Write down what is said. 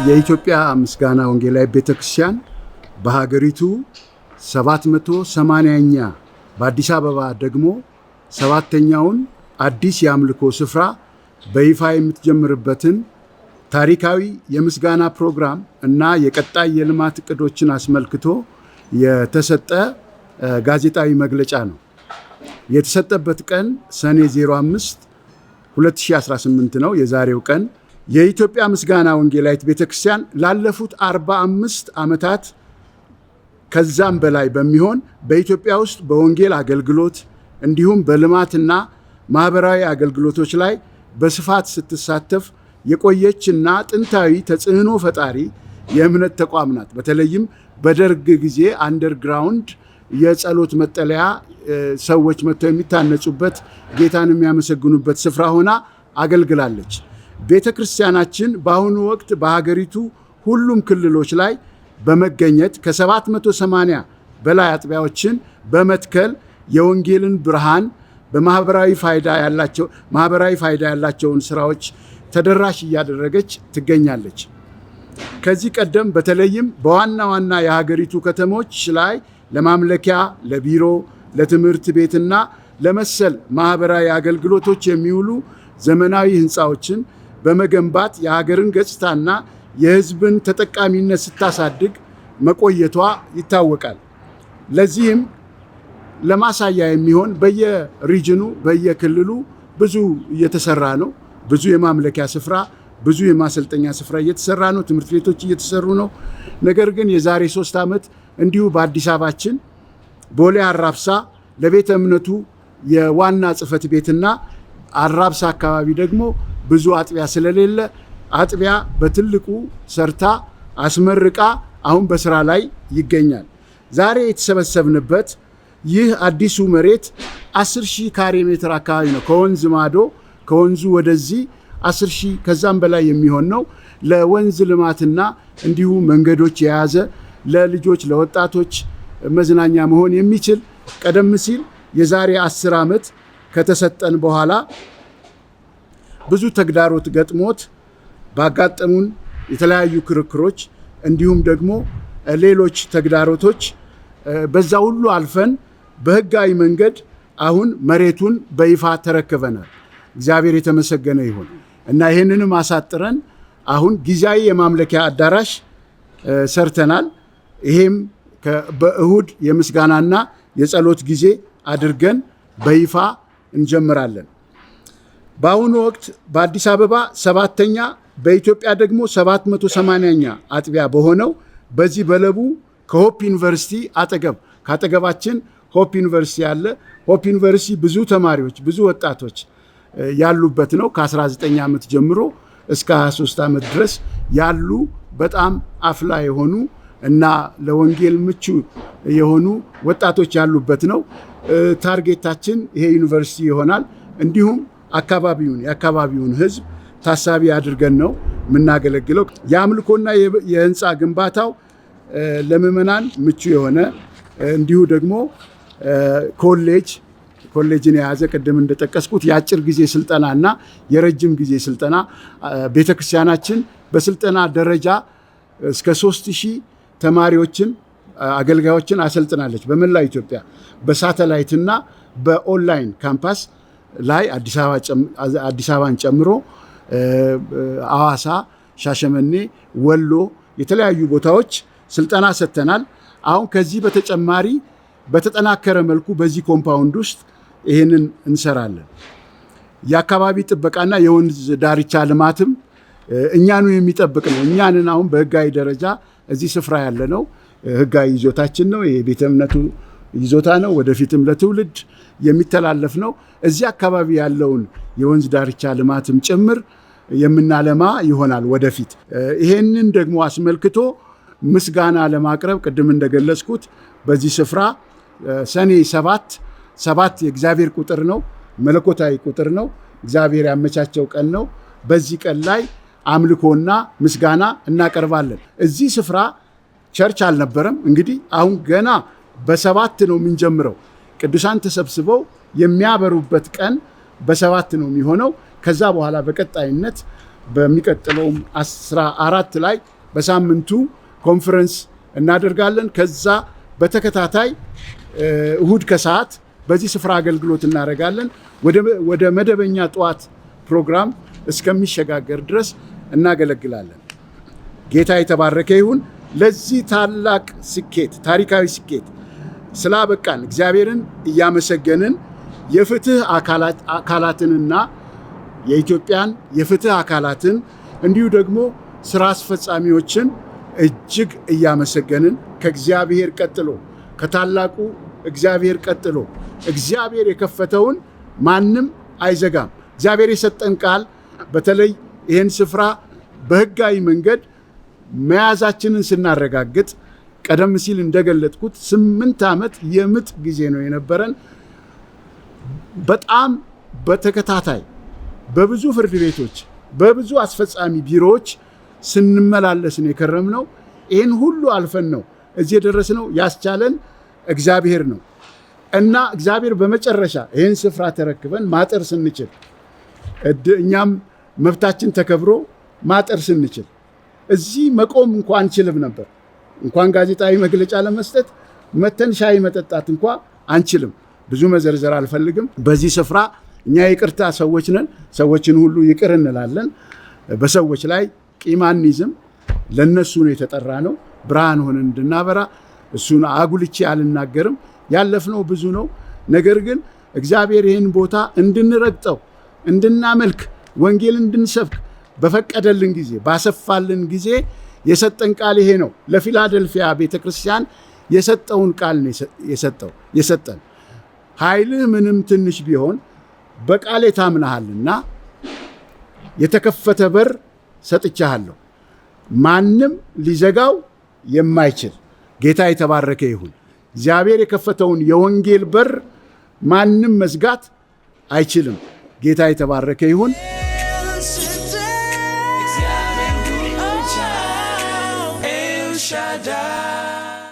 የኢትዮጵያ ምስጋና ወንጌላዊት ቤተክርስቲያን በሀገሪቱ 780ኛ በአዲስ አበባ ደግሞ 7ኛውን አዲስ የአምልኮ ስፍራ በይፋ የምትጀምርበትን ታሪካዊ የምስጋና ፕሮግራም እና የቀጣይ የልማት እቅዶችን አስመልክቶ የተሰጠ ጋዜጣዊ መግለጫ ነው። የተሰጠበት ቀን ሰኔ 05 2018 ነው። የዛሬው ቀን የኢትዮጵያ ምስጋና ወንጌላዊት ቤተክርስቲያን ላለፉት 45 ዓመታት ከዛም በላይ በሚሆን በኢትዮጵያ ውስጥ በወንጌል አገልግሎት እንዲሁም በልማትና ማህበራዊ አገልግሎቶች ላይ በስፋት ስትሳተፍ የቆየችና ጥንታዊ ተጽዕኖ ፈጣሪ የእምነት ተቋም ናት። በተለይም በደርግ ጊዜ አንደርግራውንድ የጸሎት መጠለያ ሰዎች መጥተው የሚታነጹበት ጌታን የሚያመሰግኑበት ስፍራ ሆና አገልግላለች። ቤተ ክርስቲያናችን በአሁኑ ወቅት በሀገሪቱ ሁሉም ክልሎች ላይ በመገኘት ከ780 በላይ አጥቢያዎችን በመትከል የወንጌልን ብርሃን በማህበራዊ ፋይዳ ያላቸውን ስራዎች ተደራሽ እያደረገች ትገኛለች። ከዚህ ቀደም በተለይም በዋና ዋና የሀገሪቱ ከተሞች ላይ ለማምለኪያ፣ ለቢሮ፣ ለትምህርት ቤትና ለመሰል ማህበራዊ አገልግሎቶች የሚውሉ ዘመናዊ ህንፃዎችን በመገንባት የሀገርን ገጽታና የህዝብን ተጠቃሚነት ስታሳድግ መቆየቷ ይታወቃል። ለዚህም ለማሳያ የሚሆን በየሪጅኑ በየክልሉ ብዙ እየተሰራ ነው። ብዙ የማምለኪያ ስፍራ፣ ብዙ የማሰልጠኛ ስፍራ እየተሰራ ነው። ትምህርት ቤቶች እየተሰሩ ነው። ነገር ግን የዛሬ 3 ዓመት እንዲሁ በአዲስ አበባችን ቦሌ አራብሳ ለቤተ እምነቱ የዋና ጽሕፈት ቤትና አራብሳ አካባቢ ደግሞ ብዙ አጥቢያ ስለሌለ አጥቢያ በትልቁ ሰርታ አስመርቃ አሁን በስራ ላይ ይገኛል። ዛሬ የተሰበሰብንበት ይህ አዲሱ መሬት 10,000 ካሬ ሜትር አካባቢ ነው። ከወንዝ ማዶ ከወንዙ ወደዚህ 10,000 ከዛም በላይ የሚሆን ነው። ለወንዝ ልማትና እንዲሁ መንገዶች የያዘ ለልጆች ለወጣቶች መዝናኛ መሆን የሚችል ቀደም ሲል የዛሬ 10 ዓመት ከተሰጠን በኋላ ብዙ ተግዳሮት ገጥሞት ባጋጠሙን የተለያዩ ክርክሮች እንዲሁም ደግሞ ሌሎች ተግዳሮቶች በዛ ሁሉ አልፈን በህጋዊ መንገድ አሁን መሬቱን በይፋ ተረክበናል። እግዚአብሔር የተመሰገነ ይሁን እና ይህንንም አሳጥረን አሁን ጊዜያዊ የማምለኪያ አዳራሽ ሰርተናል። ይሄም በእሁድ የምስጋናና የጸሎት ጊዜ አድርገን በይፋ እንጀምራለን። በአሁኑ ወቅት በአዲስ አበባ 7ኛ በኢትዮጵያ ደግሞ 780ኛ አጥቢያ በሆነው በዚህ በለቡ ከሆፕ ዩኒቨርሲቲ ካጠገባችን ሆፕ ዩኒቨርሲቲ አለ። ሆፕ ዩኒቨርሲቲ ብዙ ተማሪዎች ብዙ ወጣቶች ያሉበት ነው። ከ19 ዓመት ጀምሮ እስከ 23 ዓመት ድረስ ያሉ በጣም አፍላ የሆኑ እና ለወንጌል ምቹ የሆኑ ወጣቶች ያሉበት ነው። ታርጌታችን ይሄ ዩኒቨርሲቲ ይሆናል። እንዲሁም የአካባቢውን ህዝብ ታሳቢ አድርገን ነው የምናገለግለው። የአምልኮና የህንፃ ግንባታው ለምዕመናን ምቹ የሆነ እንዲሁ ደግሞ ኮሌጅን የያዘ ቅድም እንደጠቀስኩት የአጭር ጊዜ ስልጠና እና የረጅም ጊዜ ስልጠና ቤተክርስቲያናችን በስልጠና ደረጃ እስከ 3,000 ተማሪዎችን አገልጋዮችን አሰልጥናለች። በመላ ኢትዮጵያ በሳተላይትና በኦንላይን ካምፓስ ላይ አዲስ አበባን ጨምሮ አዋሳ፣ ሻሸመኔ፣ ወሎ የተለያዩ ቦታዎች ስልጠና ሰጥተናል። አሁን ከዚህ በተጨማሪ በተጠናከረ መልኩ በዚህ ኮምፓውንድ ውስጥ ይህንን እንሰራለን። የአካባቢ ጥበቃና የወንዝ ዳርቻ ልማትም እኛኑ የሚጠብቅ ነው። እኛንን አሁን በህጋዊ ደረጃ እዚህ ስፍራ ያለ ነው። ህጋዊ ይዞታችን ነው። የቤተ እምነቱ ይዞታ ነው። ወደፊትም ለትውልድ የሚተላለፍ ነው። እዚህ አካባቢ ያለውን የወንዝ ዳርቻ ልማትም ጭምር የምናለማ ይሆናል ወደፊት። ይሄንን ደግሞ አስመልክቶ ምስጋና ለማቅረብ ቅድም እንደገለጽኩት በዚህ ስፍራ ሰኔ 7 የእግዚአብሔር ቁጥር ነው፣ መለኮታዊ ቁጥር ነው። እግዚአብሔር ያመቻቸው ቀን ነው። በዚህ ቀን ላይ አምልኮና ምስጋና እናቀርባለን። እዚህ ስፍራ ቸርች አልነበረም። እንግዲህ አሁን ገና በ7 ነው የምንጀምረው። ቅዱሳን ተሰብስበው የሚያበሩበት ቀን በ7 ነው የሚሆነው። ከዛ በኋላ በቀጣይነት በሚቀጥለው 14 ላይ በሳምንቱ ኮንፈረንስ እናደርጋለን። ከዛ በተከታታይ እሁድ ከሰዓት በዚህ ስፍራ አገልግሎት እናደርጋለን። ወደ መደበኛ ጠዋት ፕሮግራም እስከሚሸጋገር ድረስ እናገለግላለን። ጌታ የተባረከ ይሁን። ለዚህ ታላቅ ስኬት፣ ታሪካዊ ስኬት ስላበቃን እግዚአብሔርን እያመሰገንን የፍትህ አካላትንና የኢትዮጵያን የፍትህ አካላትን እንዲሁ ደግሞ ስራ አስፈጻሚዎችን እጅግ እያመሰገንን ከእግዚአብሔር ቀጥሎ ከታላቁ እግዚአብሔር ቀጥሎ እግዚአብሔር የከፈተውን ማንም አይዘጋም። እግዚአብሔር የሰጠን ቃል በተለይ ይህን ስፍራ በህጋዊ መንገድ መያዛችንን ስናረጋግጥ ቀደም ሲል እንደገለጥኩት 8 ዓመት የምጥ ጊዜ ነው የነበረን። በጣም በተከታታይ በብዙ ፍርድ ቤቶች በብዙ አስፈጻሚ ቢሮዎች ስንመላለስ ነው የከረምነው። ይህን ሁሉ አልፈን ነው እዚህ የደረስነው። ያስቻለን እግዚአብሔር ነው እና እግዚአብሔር በመጨረሻ ይህን ስፍራ ተረክበን ማጠር ስንችል እኛም መብታችን ተከብሮ ማጠር ስንችል እዚህ መቆም እንኳን አንችልም ነበር። እንኳን ጋዜጣዊ መግለጫ ለመስጠት መተን ሻይ መጠጣት እንኳን አንችልም። ብዙ መዘርዘር አልፈልግም። በዚህ ስፍራ እኛ ይቅርታ ሰዎች ነን። ሰዎችን ሁሉ ይቅር እንላለን። በሰዎች ላይ ቂም አንይዝም። ለነሱ ነው የተጠራ ነው። ብርሃን ሆነን እንድናበራ እሱን አጉልቼ አልናገርም። ያለፍነው ብዙ ነው። ነገር ግን እግዚአብሔር ይህን ቦታ እንድንረግጠው፣ እንድናመልክ፣ ወንጌል እንድንሰብክ በፈቀደልን ጊዜ ባሰፋልን ጊዜ የሰጠን ቃል ይሄ ነው። ለፊላደልፊያ ቤተክርስቲያን የሰጠውን ቃል ነው የሰጠን። ኃይልህ ምንም ትንሽ ቢሆን በቃሌ ታምናሃልና የተከፈተ በር ሰጥቻለሁ፣ ማንም ሊዘጋው የማይችል። ጌታ የተባረከ ይሁን። እግዚአብሔር የከፈተውን የወንጌል በር ማንም መዝጋት አይችልም። ጌታ የተባረከ ይሁን። El Shaddai.